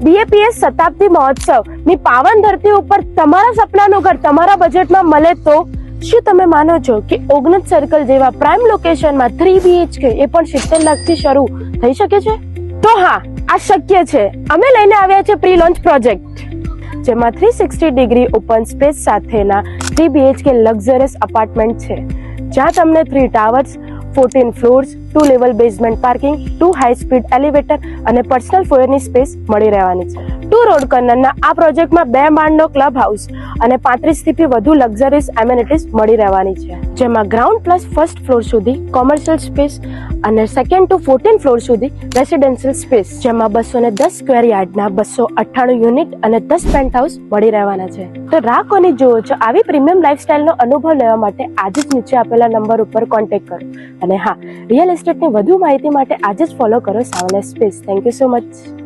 BAPS શતાબ્દી મહોત્સવની પાવન ધરતી ઉપર તમારા સપનાનું ઘર તમારા બજેટમાં મળે તો શું તમે માનો છો કે ઓગણજ સર્કલ જેવા પ્રાઇમ લોકેશનમાં 3 BHK એ પણ 70 લાખથી શરૂ થઈ શકે છે? તો હા, આ શક્ય છે. અમે લઈને આવ્યા છે પ્રી લોન્ચ પ્રોજેક્ટ, જેમાં 360 ડિગ્રી ઓપન સ્પેસ સાથેના 3 BHK લક્ઝરિયસ અપાર્ટમેન્ટ છે, જ્યાં તમને 3 towers, 14 ફ્લોર્સ, 2 level basement parking, 2 high speed elevator અને પર્સનલ ફોયરની સ્પેસ મળી રહેવાની છે. 2 રોડ કર્નરના આ પ્રોજેક્ટમાં 2 માળનો ક્લબ હાઉસ અને 35 થી વધુ લક્ઝરિયસ એમિનિટીઝ મળી રહેવાની છે, જેમાં ગ્રાઉન્ડ પ્લસ ફર્સ્ટ ફ્લોર સુધી કોમર્શિયલ સ્પેસ અને સેકન્ડ ટુ 14 ફ્લોર સુધી રેસિડેન્શિયલ સ્પેસ, જેમાં 210 સ્ક્વેર યાર્ડના 298 યુનિટ અને 10 પેન્ટ હાઉસ મળી રહેવાના છે. તો રાહ કોની જુઓ છો? આવી પ્રીમિયમ લાઇફસ્ટાઇલનો અનુભવ લેવા માટે આજે જ નીચે આપેલા નંબર ઉપર કોન્ટેક્ટ કરો. અને હા, રિયલ એસ્ટેટની વધુ માહિતી માટે આજે જ ફોલો કરો સાવનેસ space. Thank you so much.